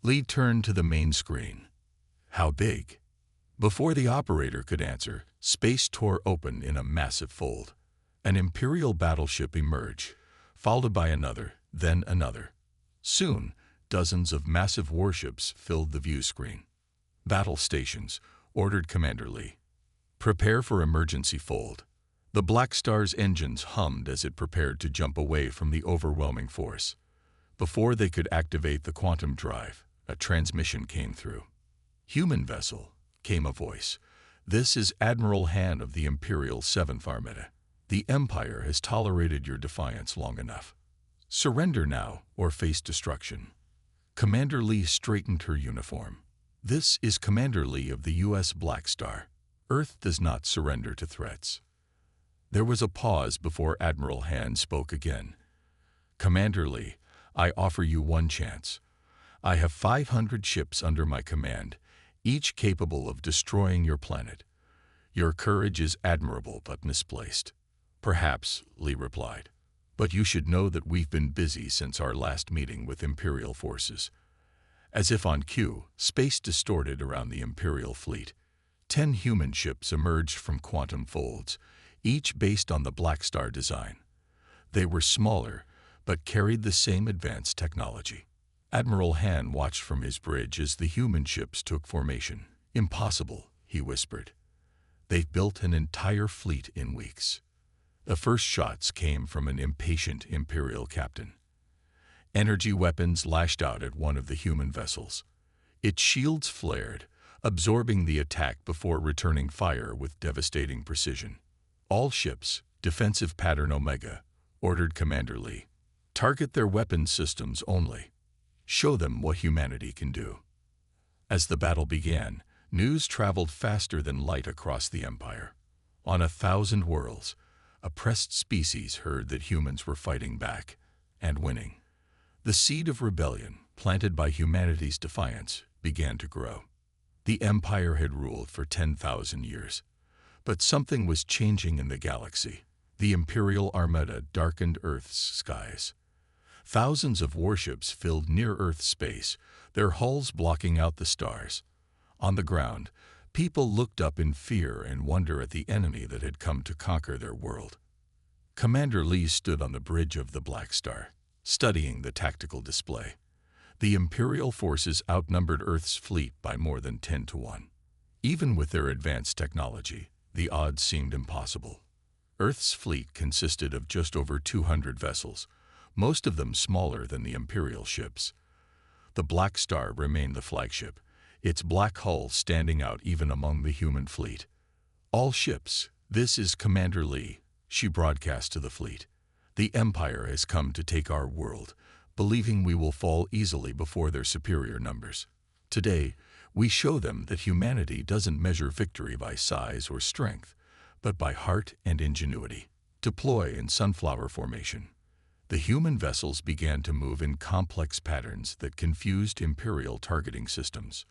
Lee turned to the main screen. How big? Before the operator could answer, space tore open in a massive fold. An Imperial battleship emerged, followed by another, then another. Soon, dozens of massive warships filled the view screen. Battle stations, ordered Commander Lee. Prepare for emergency fold. The Blackstar's engines hummed as it prepared to jump away from the overwhelming force. Before they could activate the quantum drive, a transmission came through. "Human vessel," came a voice. "This is Admiral Han of the Imperial 7th Armada. The Empire has tolerated your defiance long enough. Surrender now or face destruction." Commander Lee straightened her uniform. "This is Commander Lee of the U.S. Blackstar. Earth does not surrender to threats." There was a pause before Admiral Han spoke again. "Commander Lee, I offer you one chance. I have 500 ships under my command, each capable of destroying your planet. Your courage is admirable but misplaced." "Perhaps," Lee replied. "But you should know that we've been busy since our last meeting with Imperial forces." As if on cue, space distorted around the Imperial fleet. 10 human ships emerged from quantum folds, each based on the Blackstar design. They were smaller, but carried the same advanced technology. Admiral Han watched from his bridge as the human ships took formation. "Impossible," he whispered. "They've built an entire fleet in weeks." The first shots came from an impatient Imperial captain. Energy weapons lashed out at one of the human vessels. Its shields flared, absorbing the attack before returning fire with devastating precision. "All ships, defensive pattern Omega," ordered Commander Lee. "Target their weapons systems only. Show them what humanity can do." As the battle began, news traveled faster than light across the Empire. On 1,000 worlds, oppressed species heard that humans were fighting back and winning. The seed of rebellion, planted by humanity's defiance, began to grow. The Empire had ruled for 10,000 years. But something was changing in the galaxy. The Imperial Armada darkened Earth's skies. Thousands of warships filled near-Earth space, their hulls blocking out the stars. On the ground, people looked up in fear and wonder at the enemy that had come to conquer their world. Commander Lee stood on the bridge of the Blackstar, studying the tactical display. The Imperial forces outnumbered Earth's fleet by more than 10 to 1. Even with their advanced technology, the odds seemed impossible. Earth's fleet consisted of just over 200 vessels, most of them smaller than the Imperial ships. The Blackstar remained the flagship, its black hull standing out even among the human fleet. "All ships, this is Commander Lee," she broadcast to the fleet. "The Empire has come to take our world, believing we will fall easily before their superior numbers. Today, we show them that humanity doesn't measure victory by size or strength, but by heart and ingenuity. Deploy in sunflower formation." The human vessels began to move in complex patterns that confused Imperial targeting systems.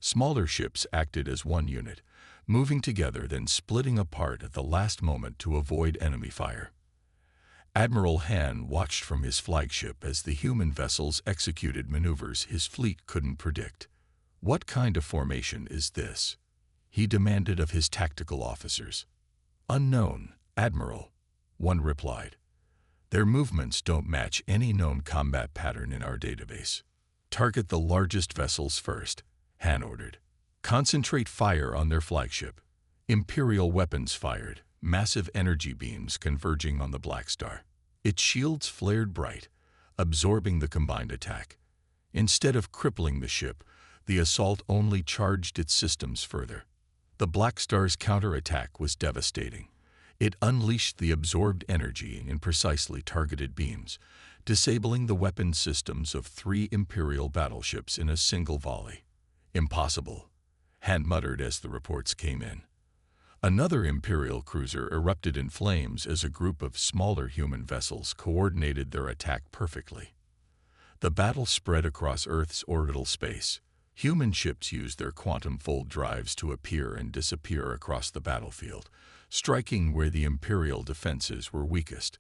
Smaller ships acted as one unit, moving together then splitting apart at the last moment to avoid enemy fire. Admiral Han watched from his flagship as the human vessels executed maneuvers his fleet couldn't predict. "What kind of formation is this?" he demanded of his tactical officers. "Unknown, Admiral," one replied. "Their movements don't match any known combat pattern in our database." "Target the largest vessels first," Han ordered. "Concentrate fire on their flagship." Imperial weapons fired, massive energy beams converging on the Blackstar. Its shields flared bright, absorbing the combined attack. Instead of crippling the ship, the assault only charged its systems further. The Blackstar's counterattack was devastating. It unleashed the absorbed energy in precisely targeted beams, disabling the weapon systems of 3 Imperial battleships in a single volley. "Impossible," Han muttered as the reports came in. Another Imperial cruiser erupted in flames as a group of smaller human vessels coordinated their attack perfectly. The battle spread across Earth's orbital space. Human ships used their quantum fold drives to appear and disappear across the battlefield, striking where the Imperial defenses were weakest.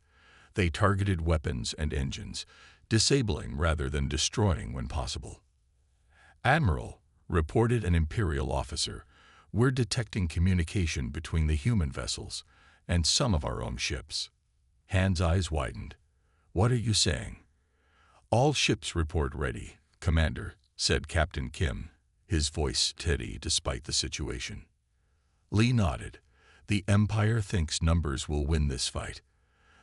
They targeted weapons and engines, disabling rather than destroying when possible. "Admiral," reported an Imperial officer, "we're detecting communication between the human vessels and some of our own ships." Han's eyes widened. "What are you saying?" "All ships report ready, Commander," said Captain Kim, his voice steady despite the situation. Lee nodded. "The Empire thinks numbers will win this fight.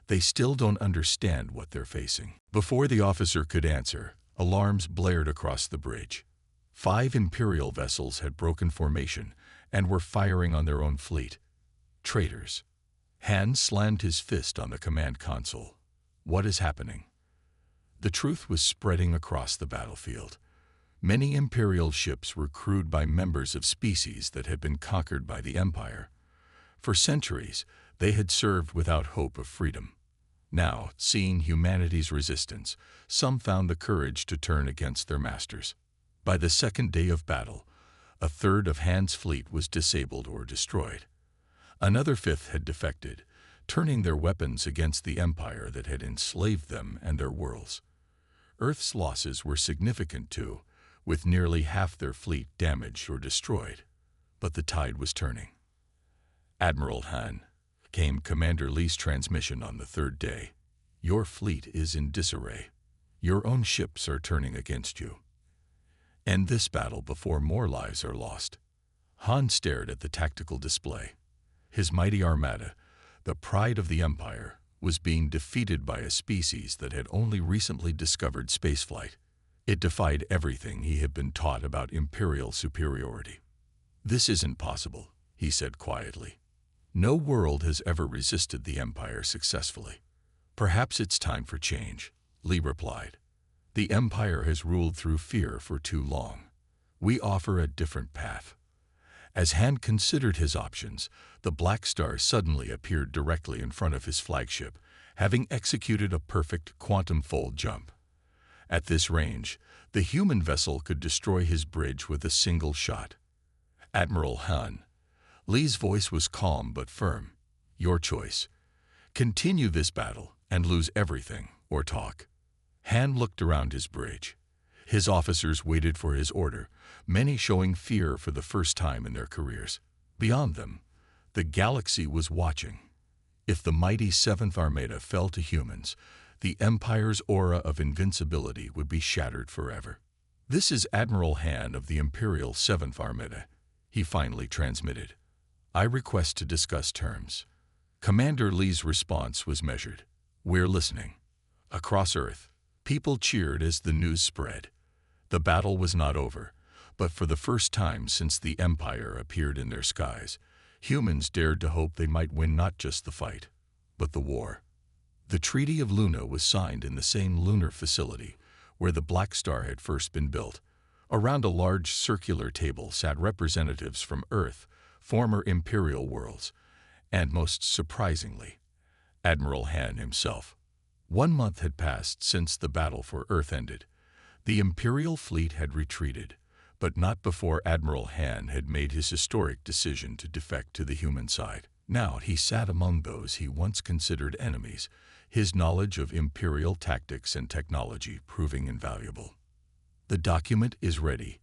They still don't understand what they're facing." Before the officer could answer, alarms blared across the bridge. 5 Imperial vessels had broken formation and were firing on their own fleet. Traitors. Han slammed his fist on the command console. What is happening? The truth was spreading across the battlefield. Many Imperial ships were crewed by members of species that had been conquered by the Empire. For centuries, they had served without hope of freedom. Now, seeing humanity's resistance, some found the courage to turn against their masters. By the second day of battle, a third of Han's fleet was disabled or destroyed. Another fifth had defected, turning their weapons against the Empire that had enslaved them and their worlds. Earth's losses were significant too, with nearly half their fleet damaged or destroyed. But the tide was turning. "Admiral Han," came Commander Lee's transmission on the third day, "your fleet is in disarray. Your own ships are turning against you. End this battle before more lives are lost." Han stared at the tactical display. His mighty armada, the pride of the Empire, was being defeated by a species that had only recently discovered spaceflight. It defied everything he had been taught about Imperial superiority. "This isn't possible," he said quietly. "No world has ever resisted the Empire successfully." "Perhaps it's time for change," Lee replied. "The Empire has ruled through fear for too long. We offer a different path." As Han considered his options, the Blackstar suddenly appeared directly in front of his flagship, having executed a perfect quantum fold jump. At this range, the human vessel could destroy his bridge with a single shot. "Admiral Han." Lee's voice was calm but firm. "Your choice. Continue this battle and lose everything, or talk." Han looked around his bridge. His officers waited for his order, many showing fear for the first time in their careers. Beyond them, the galaxy was watching. If the mighty 7th Armada fell to humans, the Empire's aura of invincibility would be shattered forever. "This is Admiral Han of the Imperial 7th Armada," he finally transmitted. "I request to discuss terms." Commander Lee's response was measured. "We're listening." Across Earth, people cheered as the news spread. The battle was not over, but for the first time since the Empire appeared in their skies, humans dared to hope they might win not just the fight, but the war. The Treaty of Luna was signed in the same lunar facility where the Blackstar had first been built. Around a large circular table sat representatives from Earth, former Imperial worlds, and most surprisingly, Admiral Han himself. 1 month had passed since the battle for Earth ended. The Imperial fleet had retreated, but not before Admiral Han had made his historic decision to defect to the human side. Now he sat among those he once considered enemies, his knowledge of Imperial tactics and technology proving invaluable. "The document is ready,"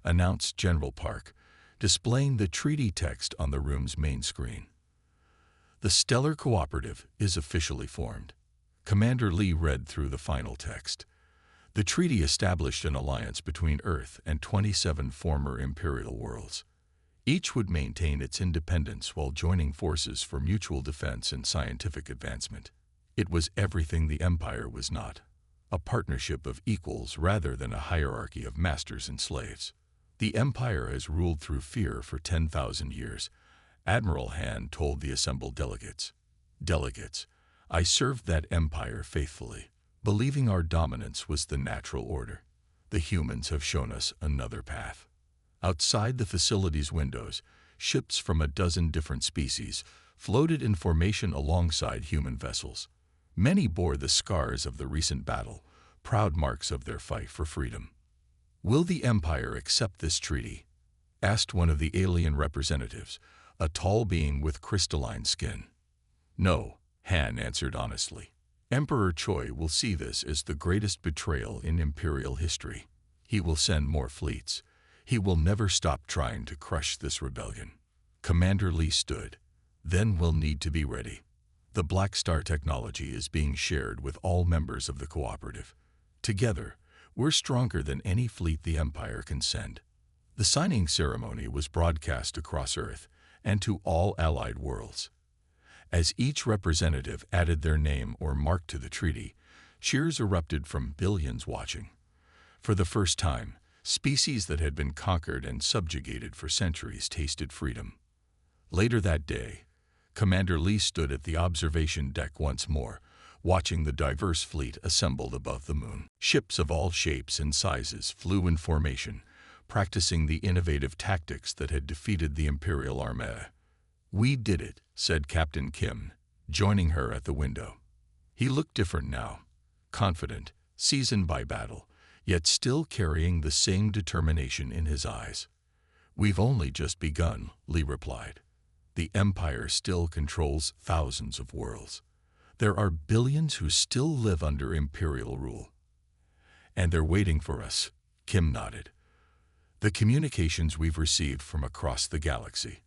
announced General Park, displaying the treaty text on the room's main screen. "The Stellar Cooperative is officially formed." Commander Lee read through the final text. The treaty established an alliance between Earth and 27 former Imperial worlds. Each would maintain its independence while joining forces for mutual defense and scientific advancement. It was everything the Empire was not, a partnership of equals rather than a hierarchy of masters and slaves. "The Empire has ruled through fear for 10,000 years, Admiral Han told the assembled delegates. "Delegates, I served that empire faithfully, believing our dominance was the natural order. The humans have shown us another path." Outside the facility's windows, ships from a dozen different species floated in formation alongside human vessels. Many bore the scars of the recent battle, proud marks of their fight for freedom. "Will the Empire accept this treaty?" asked one of the alien representatives, a tall being with crystalline skin. "No," Han answered honestly. "Emperor Choi will see this as the greatest betrayal in Imperial history. He will send more fleets. He will never stop trying to crush this rebellion. Commander Lee stood. Then we'll need to be ready. The Blackstar technology is being shared with all members of the cooperative. Together, we're stronger than any fleet the Empire can send. The signing ceremony was broadcast across Earth and to all allied worlds. As each representative added their name or mark to the treaty, cheers erupted from billions watching. For the first time, species that had been conquered and subjugated for centuries tasted freedom. Later that day, Commander Lee stood at the observation deck once more, watching the diverse fleet assembled above the moon. Ships of all shapes and sizes flew in formation, practicing the innovative tactics that had defeated the Imperial Armée. "We did it," said Captain Kim, joining her at the window. He looked different now, confident, seasoned by battle, yet still carrying the same determination in his eyes. "We've only just begun," Lee replied. "The Empire still controls thousands of worlds. There are billions who still live under Imperial rule. And they're waiting for us," Kim nodded. "The communications we've received from across the galaxy.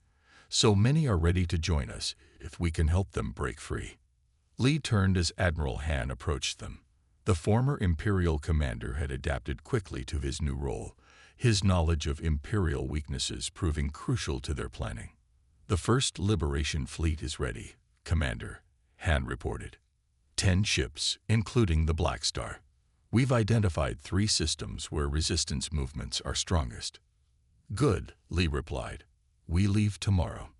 So many are ready to join us if we can help them break free." Lee turned as Admiral Han approached them. The former Imperial commander had adapted quickly to his new role, his knowledge of Imperial weaknesses proving crucial to their planning. "The first Liberation fleet is ready, Commander," Han reported. 10 ships, including the Blackstar. We've identified 3 systems where resistance movements are strongest. "Good," Lee replied. "We leave tomorrow."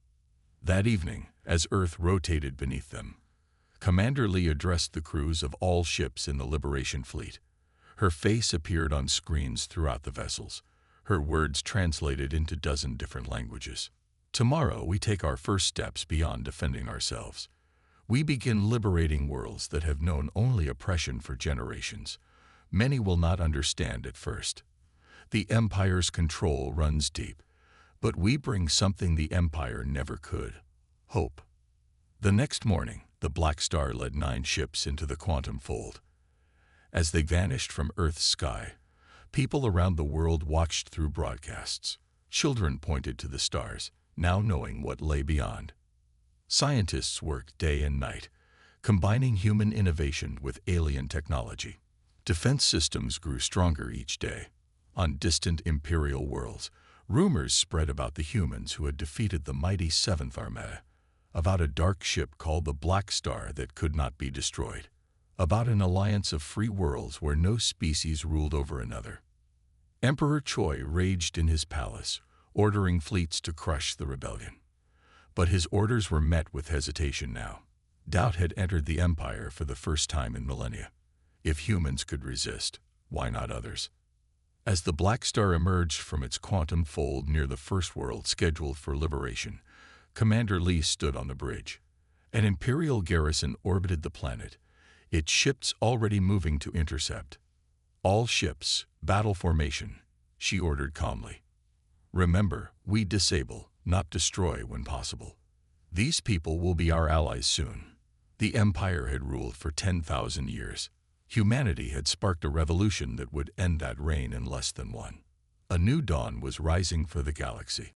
That evening, as Earth rotated beneath them, Commander Lee addressed the crews of all ships in the Liberation Fleet. Her face appeared on screens throughout the vessels, her words translated into dozen different languages. "Tomorrow we take our first steps beyond defending ourselves. We begin liberating worlds that have known only oppression for generations. Many will not understand at first. The Empire's control runs deep, but we bring something the Empire never could: hope." The next morning, the Blackstar led 9 ships into the quantum fold. As they vanished from Earth's sky, people around the world watched through broadcasts. Children pointed to the stars, now knowing what lay beyond. Scientists worked day and night, combining human innovation with alien technology. Defense systems grew stronger each day. On distant Imperial worlds, rumors spread about the humans who had defeated the mighty 7th Armée, about a dark ship called the Blackstar that could not be destroyed, about an alliance of free worlds where no species ruled over another. Emperor Choi raged in his palace, ordering fleets to crush the rebellion. But his orders were met with hesitation now. Doubt had entered the Empire for the first time in millennia. If humans could resist, why not others? As the Blackstar emerged from its quantum fold near the first world scheduled for liberation, Commander Lee stood on the bridge. An Imperial garrison orbited the planet, its ships already moving to intercept. "All ships, battle formation," she ordered calmly. "Remember, we disable, not destroy when possible. These people will be our allies soon." The Empire had ruled for 10,000 years. Humanity had sparked a revolution that would end that reign in less than one. A new dawn was rising for the galaxy.